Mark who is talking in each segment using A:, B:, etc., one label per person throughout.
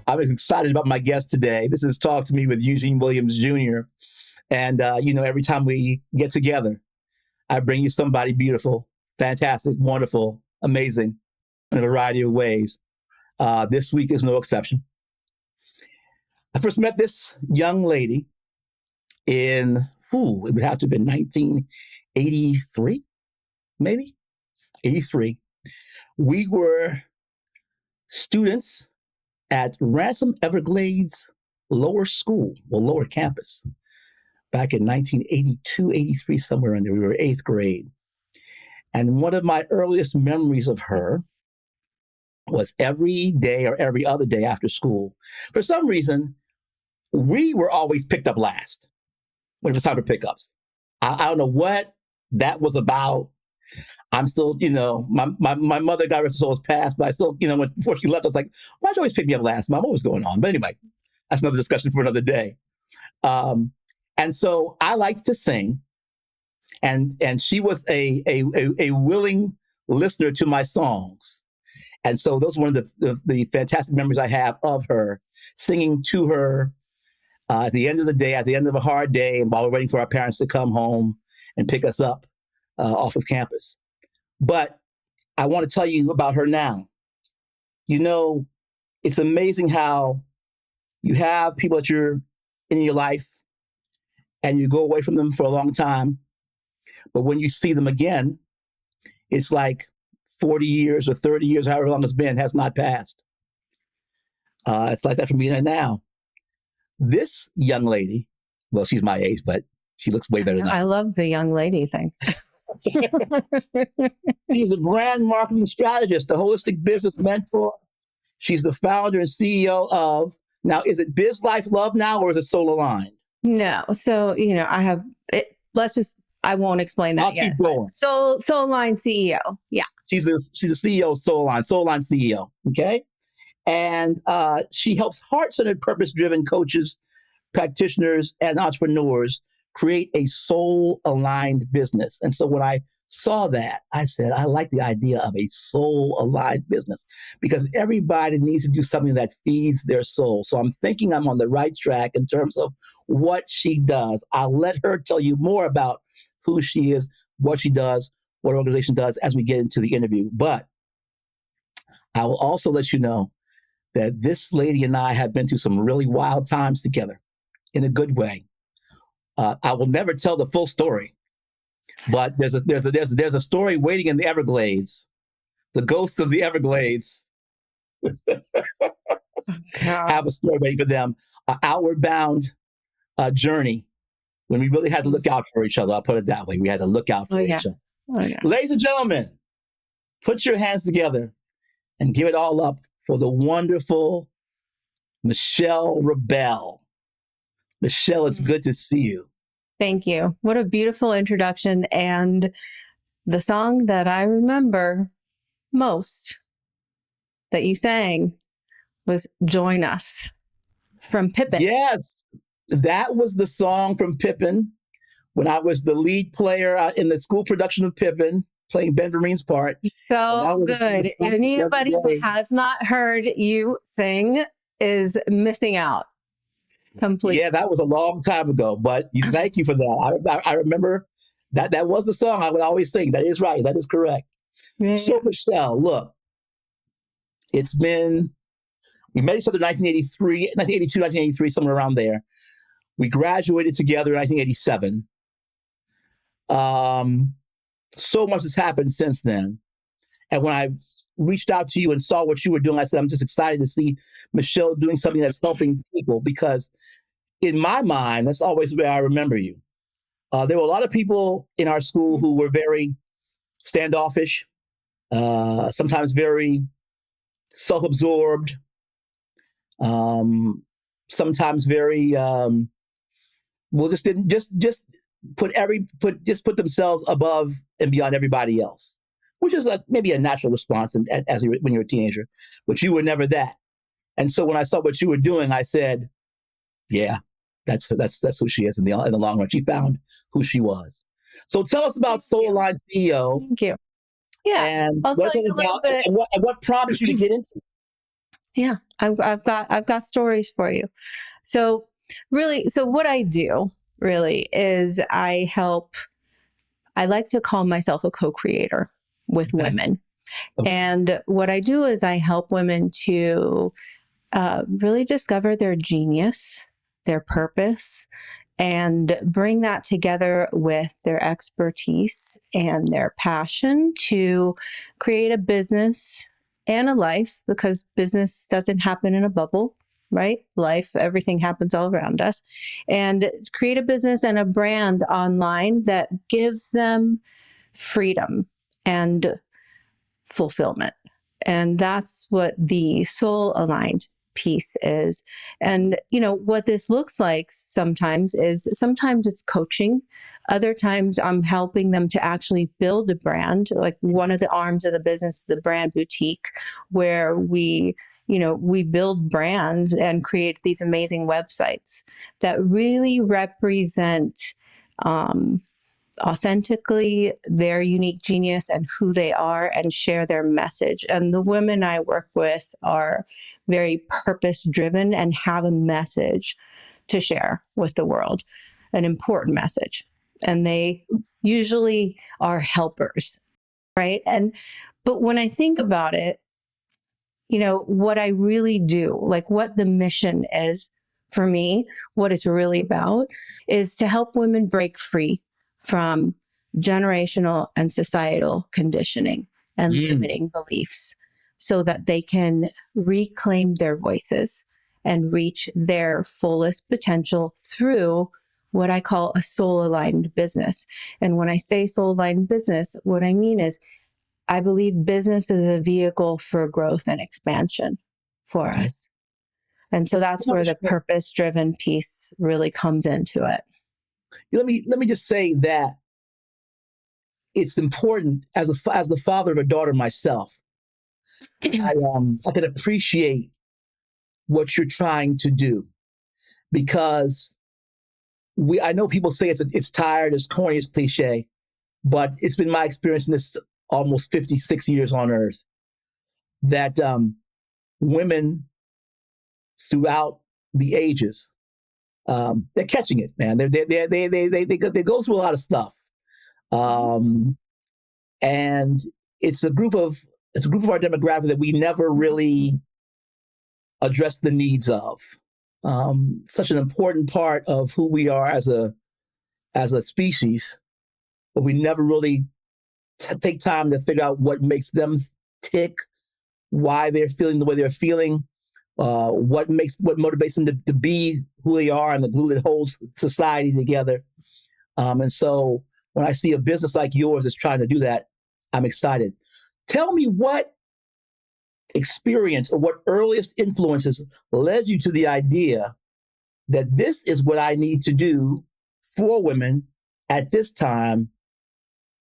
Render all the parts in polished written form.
A: I'm excited about my guest today. This is Talk to Me with Eugene Williams Jr. And, every time we get together, I bring you somebody beautiful, fantastic, wonderful, amazing in a variety of ways. This week is no exception. I first met this young lady in, it would have to have been 1983, maybe 83. We were students at Ransom Everglades Lower School, or Lower Campus, back in 1982, 83, somewhere in there. We were eighth grade. And one of my earliest memories of her was every day or every other day after school. For some reason, we were always picked up last when it was time for pickups. I don't know what that was about. I'm still, my mother, God rest her soul, has passed, but I still, before she left, I was like, why'd you always pick me up last, Mom? What was going on? But anyway, that's another discussion for another day. And so I liked to sing, and she was a willing listener to my songs. And so those are one of the fantastic memories I have of her, singing to her at the end of the day, at the end of a hard day, and while we're waiting for our parents to come home and pick us up off of campus. But I want to tell you about her now. It's amazing how you have people that you're in your life and you go away from them for a long time. But when you see them again, it's like 40 years or 30 years, however long it's been, has not passed. It's like that for me now. This young lady, well, she's my age, but she looks way better than I.
B: I love the young lady thing.
A: She's a brand marketing strategist, a holistic business mentor. She's the founder and CEO of, now, is it Biz Life Love now, or is it Soul-Aligned?
B: No. So, I have it. I won't explain that yet.
A: Keep going.
B: Soul-Aligned CEO. Yeah.
A: She's the CEO of Soul-Aligned CEO. Okay. And she helps heart-centered, purpose-driven coaches, practitioners, and entrepreneurs create a soul-aligned business. And so when I saw that, I said, I like the idea of a soul-aligned business, because everybody needs to do something that feeds their soul. So I'm thinking I'm on the right track in terms of what she does. I'll let her tell you more about who she is, what she does, what her organization does as we get into the interview. But I will also let you know that this lady and I have been through some really wild times together in a good way. I will never tell the full story, but there's a story waiting in the Everglades, the ghosts of the Everglades. Have a story waiting for them, an outward bound journey when we really had to look out for each other. I'll put it that way. We had to look out for each other.
B: Oh, yeah.
A: Ladies and gentlemen, put your hands together and give it all up for the wonderful Michelle Rabell. Michelle, it's good to see you.
B: Thank you. What a beautiful introduction. And the song that I remember most that you sang was Join Us from Pippin.
A: Yes, that was the song from Pippin when I was the lead player in the school production of Pippin, playing Ben Vereen's part.
B: So good. Anybody who has not heard you sing is missing out completely.
A: Yeah, that was a long time ago, but thank you for that. I remember that was the song I would always sing. That is right. That is correct.
B: Yeah.
A: So Michelle, look, we met each other in 1982, 1983, somewhere around there. We graduated together in 1987. So much has happened since then. And when I reached out to you and saw what you were doing, I said, I'm just excited to see Michelle doing something that's helping people, because in my mind, that's always where I remember you. There were a lot of people in our school who were very standoffish, sometimes very self-absorbed, sometimes very, just put themselves above and beyond everybody else, which is maybe a natural response when you're a teenager, but you were never that. And so when I saw what you were doing, I said, yeah, that's who she is in the long run. She found who she was. So tell us about Soul-Aligned CEO.
B: Thank you. Yeah,
A: And
B: I'll tell you a little bit.
A: And what prompted you to get into it?
B: Yeah, I've got stories for you. So what I do really is I like to call myself a co-creator with
A: Okay.
B: women.
A: Okay.
B: And what I do is I help women to really discover their genius, their purpose, and bring that together with their expertise and their passion to create a business and a life, because business doesn't happen in a bubble, right? Life, everything happens all around us. And create a business and a brand online that gives them freedom and fulfillment. And that's what the soul aligned piece is. And, what this looks like sometimes it's coaching. Other times I'm helping them to actually build a brand. Like one of the arms of the business is a brand boutique where we build brands and create these amazing websites that really represent um, authentically their unique genius and who they are and share their message. And the women I work with are very purpose driven and have a message to share with the world, an important message. And they usually are helpers, right? But when I think about it, what I really do, like what the mission is for me, what it's really about is to help women break free from generational and societal conditioning and limiting beliefs so that they can reclaim their voices and reach their fullest potential through what I call a soul aligned business. And when I say soul aligned business, what I mean is I believe business is a vehicle for growth and expansion for us. And so that's where the purpose driven piece really comes into it.
A: Let me just say that it's important as the father of a daughter myself. I can appreciate what you're trying to do, because I know people say it's tired, it's corny, it's cliche, but it's been my experience in this almost 56 years on earth that women throughout the ages, they're catching it, man. They go through a lot of stuff, and it's a group of our demographic that we never really address the needs of. Such an important part of who we are as a species, but we never really take time to figure out what makes them tick, why they're feeling the way they're feeling, what motivates them to be who they are, and the glue that holds society together. And so when I see a business like yours that's trying to do that, I'm excited. Tell me what experience or what earliest influences led you to the idea that this is what I need to do for women at this time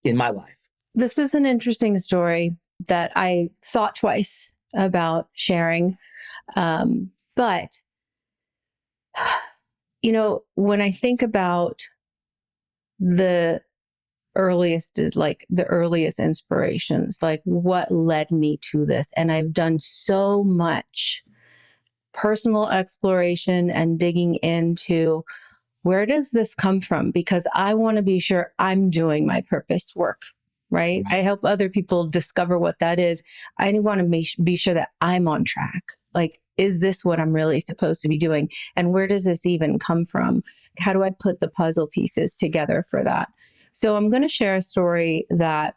A: in my life.
B: This is an interesting story that I thought twice about sharing. But, when I think about the earliest inspirations, like what led me to this, and I've done so much personal exploration and digging into where does this come from? Because I want to be sure I'm doing my purpose work, right? I help other people discover what that is. I want to be sure that I'm on track. Like, is this what I'm really supposed to be doing? And where does this even come from? How do I put the puzzle pieces together for that? So I'm going to share a story that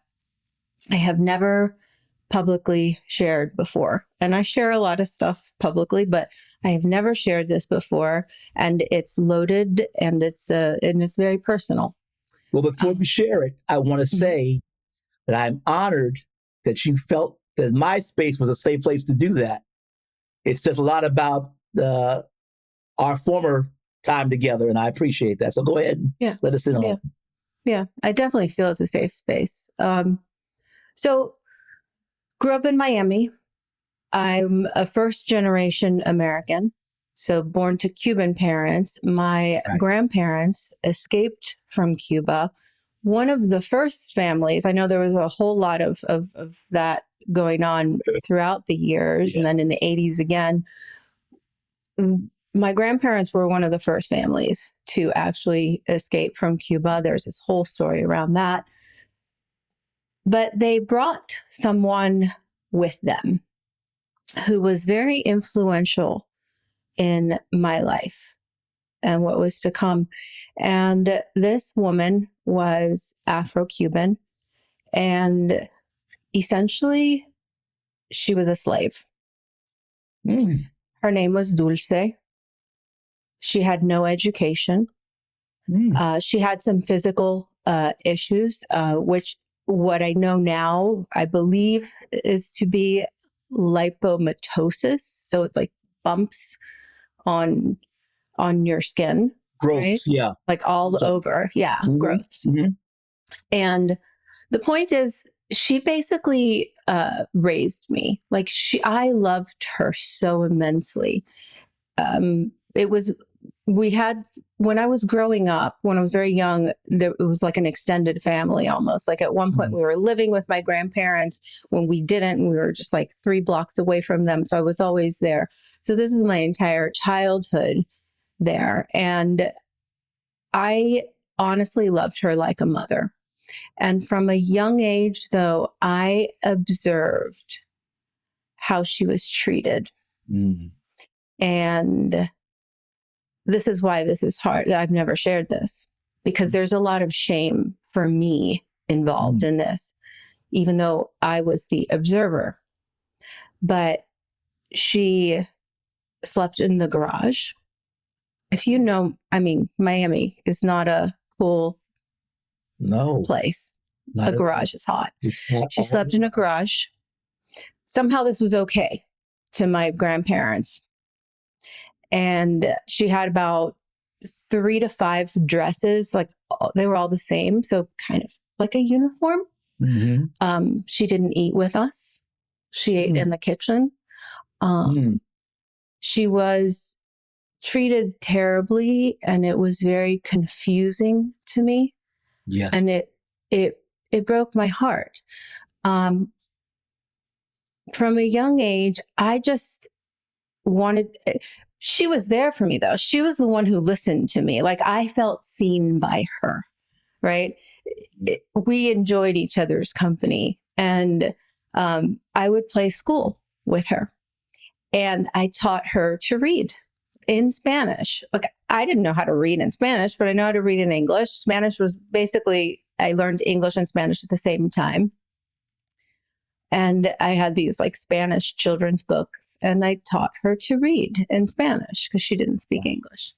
B: I have never publicly shared before. And I share a lot of stuff publicly, but I have never shared this before, and it's loaded and it's very personal.
A: Well, before you share it, I want to say that I'm honored that you felt that my space was a safe place to do that. It says a lot about our former time together, and I appreciate that. So go ahead and let us in on it.
B: Yeah, I definitely feel it's a safe space. So grew up in Miami. I'm a first generation American, so born to Cuban parents. My grandparents escaped from Cuba. One of the first families, I know there was a whole lot of that going on throughout the years. And then in the 80s again, my grandparents were one of the first families to actually escape from Cuba. There's this whole story around that. But they brought someone with them who was very influential in my life and what was to come. And this woman was Afro-Cuban, and essentially she was a slave. Her name was Dulce. She had no education. She had some physical issues, which what I know now, I believe, is to be lipomatosis. So it's like bumps on your skin.
A: Growths,
B: right?
A: yeah.
B: Like all over. Yeah, growths. And the point is, she basically raised me. Like I loved her so immensely. When I was growing up, when I was very young, it was like an extended family almost. Like at one point we were living with my grandparents. When we didn't, we were just like 3 blocks away from them. So I was always there. So this is my entire childhood there. And I honestly loved her like a mother. And from a young age, though, I observed how she was treated. And this is why this is hard. I've never shared this because there's a lot of shame for me involved in this, even though I was the observer. But she slept in the garage. If you know, I mean, Miami is not a cool place. A garage is hot. She slept in a garage. Somehow this was okay to my grandparents. And she had about 3 to 5 dresses, like they were all the same. So kind of like a uniform. She didn't eat with us. She ate in the kitchen. She was treated terribly, and it was very confusing to me. Yes. And it broke my heart. From a young age, I just wanted, she was there for me though. She was the one who listened to me. Like I felt seen by her, right? We enjoyed each other's company, and I would play school with her, and I taught her to read in Spanish. Like I didn't know how to read in Spanish, but I know how to read in English. Spanish was basically, I learned English and Spanish at the same time. And I had these like Spanish children's books, and I taught her to read in Spanish because she didn't speak English.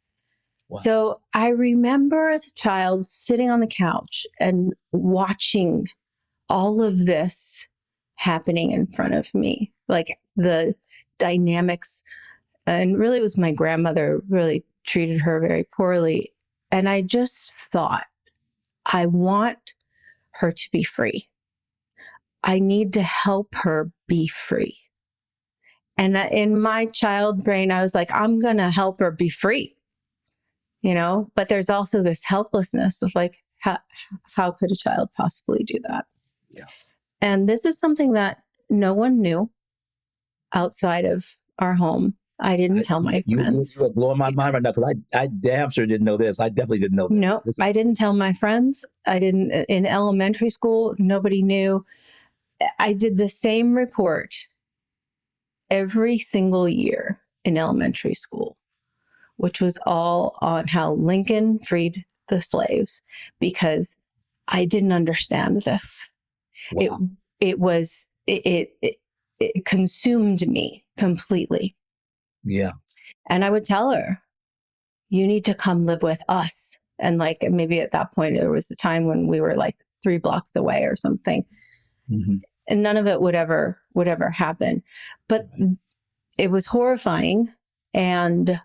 B: So I remember as a child sitting on the couch and watching all of this happening in front of me, like the dynamics. And really it was my grandmother really treated her very poorly. And I just thought, I want her to be free. I need to help her be free. And in my child brain, I was like, I'm going to help her be free, you know, but there's also this helplessness of like, how could a child possibly do that? Yeah. And this is something that no one knew outside of our home. I didn't tell my friends.
A: You are blowing my mind right now because I damn sure didn't know this. I definitely didn't know this.
B: No, I didn't tell my friends. I didn't, in elementary school, nobody knew. I did the same report every single year in elementary school, which was all on how Lincoln freed the slaves, because I didn't understand this. Wow. It consumed me completely. Yeah. And I would tell her, you need to come live with us. And like, maybe at that point, there was a time when we were like 3 blocks away or something. And none of it would ever happen. But it was horrifying. And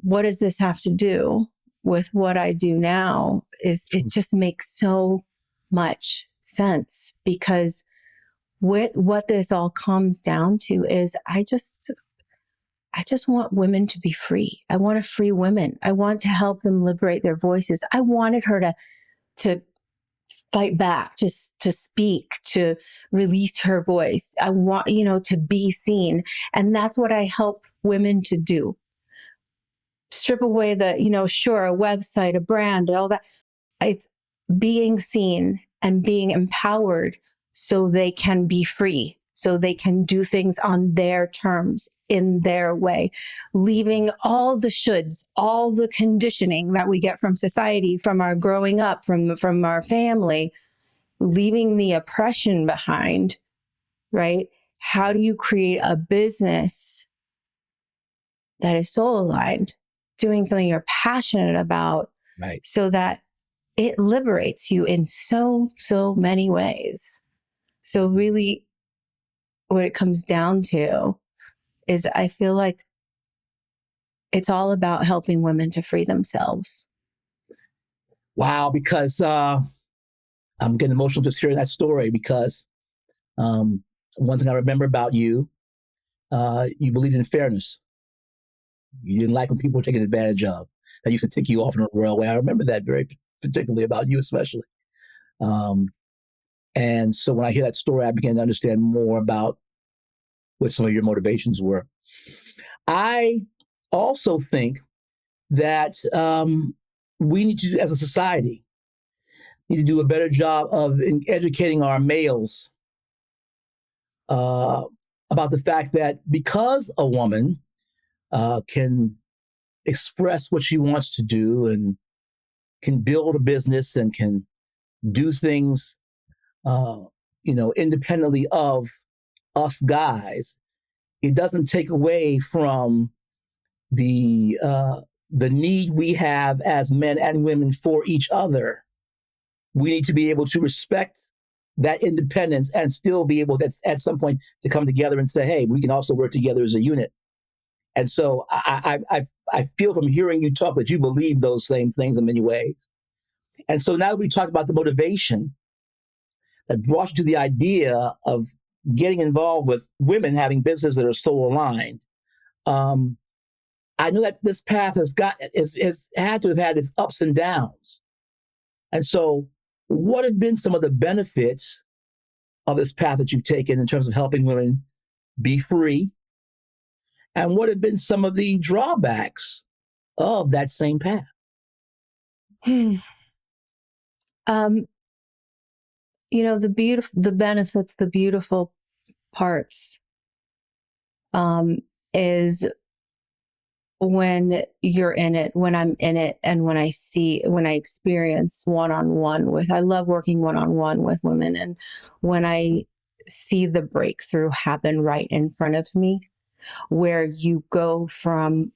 B: what does this have to do with what I do now? It just makes so much sense, because what this all comes down to is I just want women to be free. I want to free women. I want to help them liberate their voices. I wanted her to fight back, just to speak, to release her voice. I want, to be seen. And that's what I help women to do. Strip away the, sure, a website, a brand, all that. It's being seen and being empowered so they can be free, so they can do things on their terms, in their way, leaving all the shoulds, all the conditioning that we get from society, from our growing up, from our family, leaving the oppression behind, right? How do you create a business that is soul aligned, doing something you're passionate about,
A: Right.
B: so that it liberates you in so many ways? So really what it comes down to is, I feel like it's all about helping women to free themselves.
A: Wow, because I'm getting emotional just hearing that story, because one thing I remember about you, you believed in fairness. You didn't like when people were taken advantage of. That used to tick you off in a royal way. I remember that very particularly about you, especially. And so when I hear that story, I began to understand more about what some of your motivations were. I also think that we need to, as a society, need to do a better job of educating our males about the fact that because a woman can express what she wants to do and can build a business and can do things, independently of us guys, it doesn't take away from the need we have as men and women for each other. We need to be able to respect that independence and still be able to, at some point, to come together and say, hey, we can also work together as a unit. And so I feel from hearing you talk that you believe those same things in many ways. And so now that we talked about the motivation that brought you to the idea of getting involved with women having businesses that are soul aligned, I know that this path has had to have had its ups and downs. And so what have been some of the benefits of this path that you've taken in terms of helping women be free? And what have been some of the drawbacks of that same path?
B: The benefits, the beautiful parts, is when you're in it, when I'm in it, and when I experience one-on-one with, I love working one-on-one with women. And when I see the breakthrough happen right in front of me, where you go from,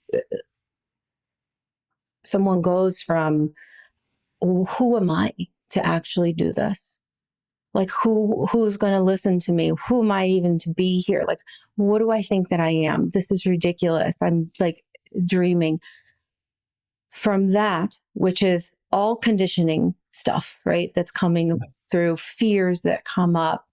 B: someone goes from, who am I to actually do this? Like, who's going to listen to me? Who am I even to be here? Like, what do I think that I am? This is ridiculous. I'm like dreaming. From that, which is all conditioning stuff, right? That's coming through fears that come up,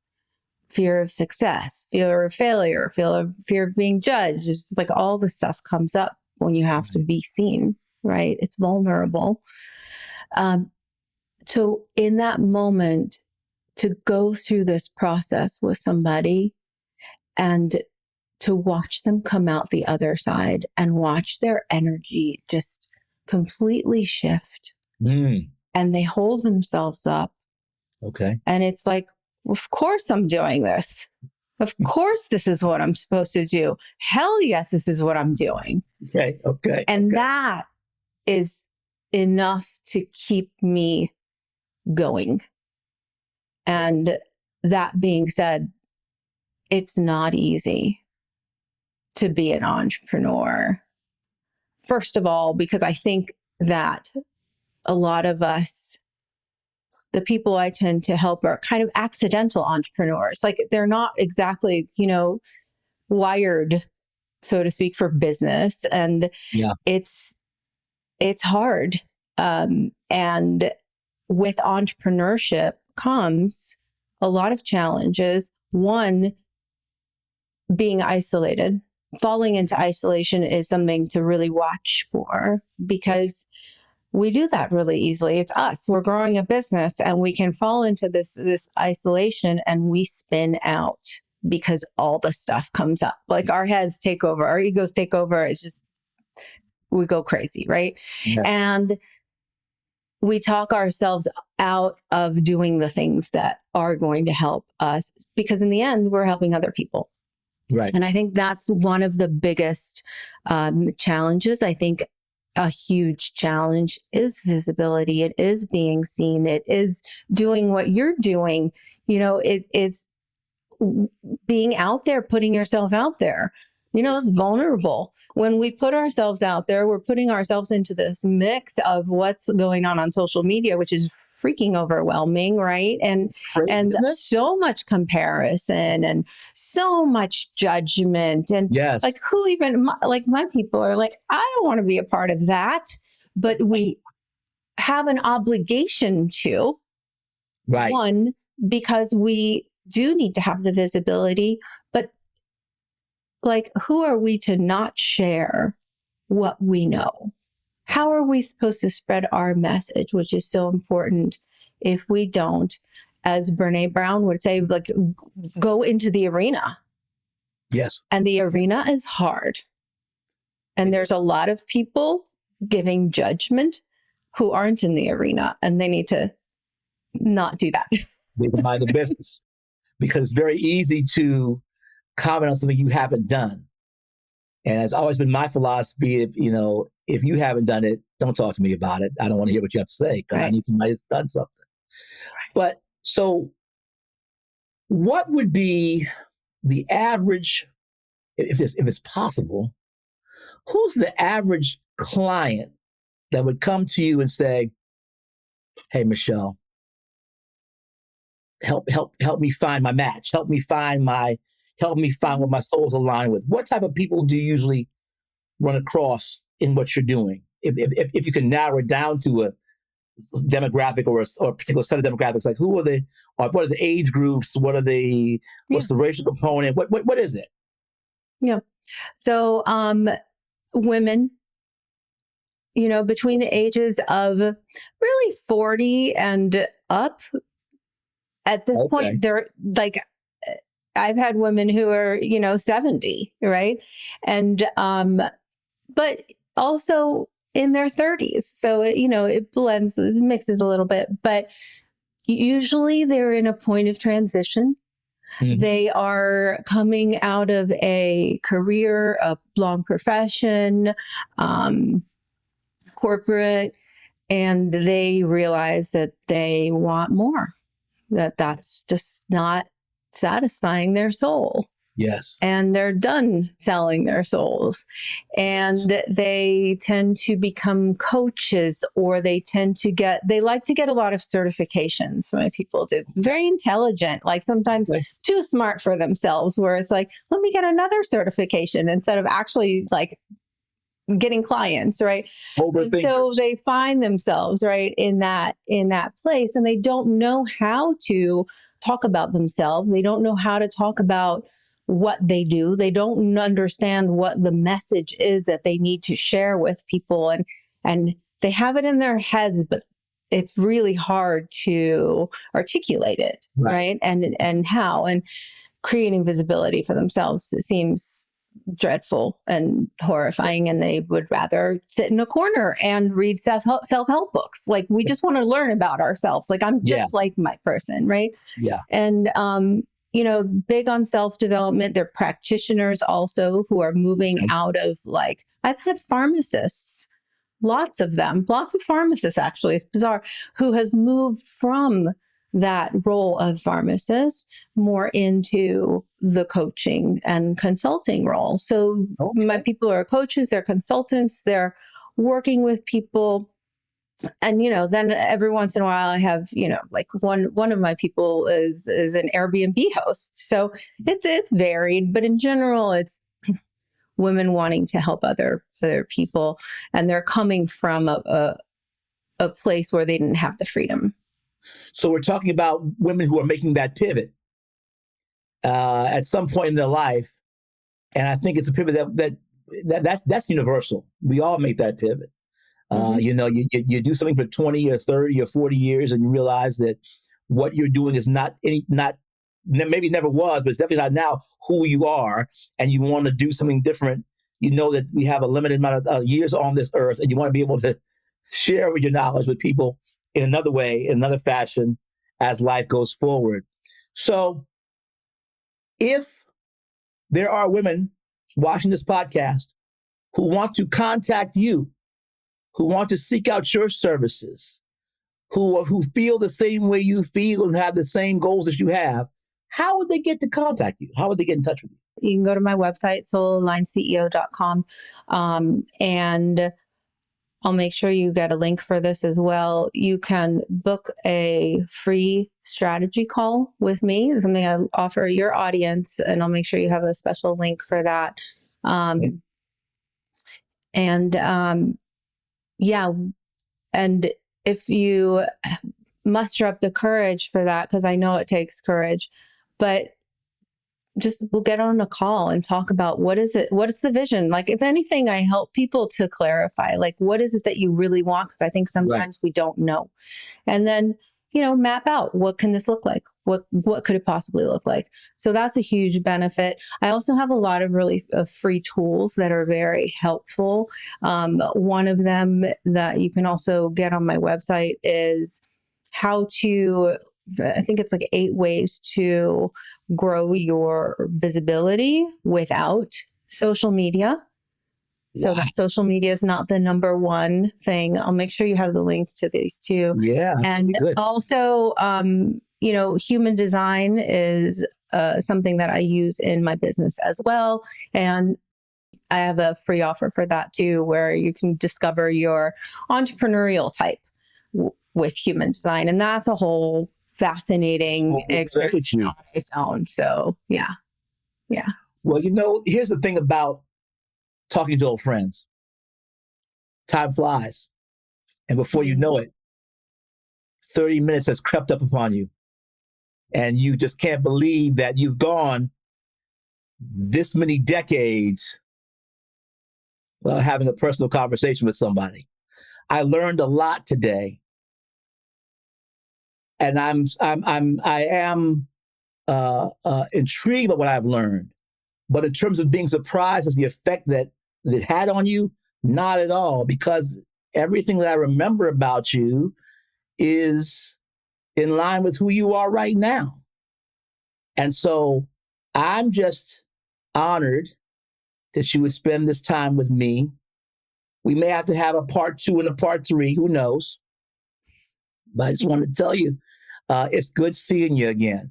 B: fear of success, fear of failure, fear of being judged. It's like all the stuff comes up when you have to be seen, right? It's vulnerable. So in that moment, to go through this process with somebody and to watch them come out the other side and watch their energy just completely shift. And they hold themselves up.
A: Okay.
B: And it's like, of course I'm doing this. Of course this is what I'm supposed to do. Hell yes, this is what I'm doing.
A: Okay.
B: And that is enough to keep me going. And that being said, it's not easy to be an entrepreneur. First of all, because I think that a lot of us, the people I tend to help, are kind of accidental entrepreneurs. Like, they're not exactly, wired, so to speak, for business. And it's hard. And with entrepreneurship comes a lot of challenges. One, being isolated. Falling into isolation is something to really watch for, because we do that really easily. It's us. We're growing a business and we can fall into this isolation and we spin out because all the stuff comes up. Like our heads take over, our egos take over. It's just, we go crazy, right?
A: Yeah.
B: And we talk ourselves out of doing the things that are going to help us, because in the end, we're helping other people.
A: Right.
B: And I think that's one of the biggest challenges. I think a huge challenge is visibility. It is being seen. It is doing what you're doing. You know, it's being out there, putting yourself out there. You know, it's vulnerable. When we put ourselves out there, we're putting ourselves into this mix of what's going on social media, which is freaking overwhelming, right? And so much comparison and so much judgment. And
A: yes,
B: like who even, like my people are like, I don't want to be a part of that, but we have an obligation to,
A: right.
B: One, because we do need to have the visibility, but like, who are we to not share what we know? How are we supposed to spread our message, which is so important, if we don't, as Brene Brown would say, like, go into the arena?
A: Yes.
B: And the arena is hard. And there's a lot of people giving judgment who aren't in the arena, and they need to not do that.
A: They can mind the business, because it's very easy to comment on something you haven't done. And it's always been my philosophy, if you haven't done it, don't talk to me about it. I don't want to hear what you have to say, because I need somebody that's done something. Right. But so what would be the average, if it's possible, who's the average client that would come to you and say, hey, Michelle, help me find my match. Help me find what my soul's aligned with. What type of people do you usually run across in what you're doing? If you can narrow it down to a demographic or a particular set of demographics, like what are the age groups? What's the racial component? What is it?
B: Yeah. So, women, between the ages of really 40 and up. At this point, they're like, I've had women who are, 70, right? And, but also in their 30s. So, it blends, it mixes a little bit, but usually they're in a point of transition. Mm-hmm. They are coming out of a career, a long profession, corporate, and they realize that they want more, that's just not satisfying their soul.
A: Yes.
B: And they're done selling their souls. And they tend to become coaches, or they like to get a lot of certifications. My people do. Very intelligent, like sometimes too smart for themselves, where it's like, let me get another certification instead of actually like getting clients, right? So they find themselves right in that place, and they don't know how to talk about themselves. They don't know how to talk about what they do. They don't understand what the message is that they need to share with people, and they have it in their heads, but it's really hard to articulate it, right? And how, and creating visibility for themselves, it seems dreadful and horrifying, and they would rather sit in a corner and read self-help books. Like, we just want to learn about ourselves. Like, I'm just like my person, right?
A: Yeah.
B: And big on self-development. They're practitioners also who are moving out of, like, I've had pharmacists, lots of pharmacists, actually, it's bizarre, who has moved from that role of pharmacist more into the coaching and consulting role. So my people are coaches, they're consultants, they're working with people. And, then every once in a while I have, like one of my people is an Airbnb host. So it's varied, but in general, it's women wanting to help other people. And they're coming from a place where they didn't have the freedom.
A: So we're talking about women who are making that pivot at some point in their life, and I think it's a pivot that's universal. We all make that pivot.
B: Mhm.
A: You do something for 20 or 30 or 40 years and you realize that what you're doing is maybe never was, but it's definitely not now who you are, and you want to do something different. You know that we have a limited amount of years on this earth, and you want to be able to share with your knowledge with people in another way, in another fashion, as life goes forward. So if there are women watching this podcast who want to contact you, who want to seek out your services, who feel the same way you feel and have the same goals as you have, how would they get to contact you? How would they get in touch with you?
B: You can go to my website, Soul-Aligned CEO.com, and I'll make sure you get a link for this as well. You can book a free strategy call with me. It's something I offer your audience, and I'll make sure you have a special link for that.
A: Okay.
B: Yeah, and if you muster up the courage for that, because I know it takes courage, but just we'll get on a call and talk about what is the vision. Like, if anything, I help people to clarify, like, what is it that you really want? Because I think sometimes we don't know. And then, map out, what can this look like? What could it possibly look like? So that's a huge benefit. I also have a lot of really free tools that are very helpful. One of them that you can also get on my website is how to, I think it's like 8 ways to grow your visibility without social media. So that social media is not the number one thing. I'll make sure you have the link to these two.
A: Yeah, that's
B: And
A: really good.
B: also, human design is something that I use in my business as well. And I have a free offer for that too, where you can discover your entrepreneurial type with human design. And that's a whole fascinating experience on its own. So yeah.
A: Well, here's the thing about talking to old friends. Time flies. And before you know it, 30 minutes has crept up upon you. And you just can't believe that you've gone this many decades without having a personal conversation with somebody. I learned a lot today. And I am intrigued by what I've learned. But in terms of being surprised as the effect that it had on you, not at all, because everything that I remember about you is in line with who you are right now. And so I'm just honored that you would spend this time with me. We may have to have a part 2 and a part 3, who knows? But I just want to tell you, it's good seeing you again.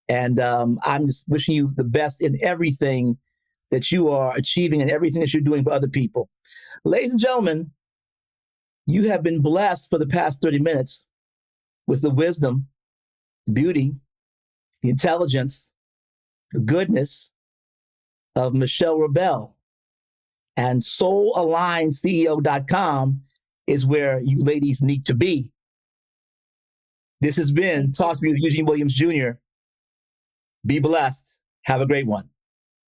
A: And I'm just wishing you the best in everything that you are achieving and everything that you're doing for other people. Ladies and gentlemen, you have been blessed for the past 30 minutes with the wisdom, the beauty, the intelligence, the goodness of Michelle Rabell. And Soul-Aligned CEO.com is where you ladies need to be. This has been Talk to Me with Eugene Williams Jr. Be blessed. Have a great one.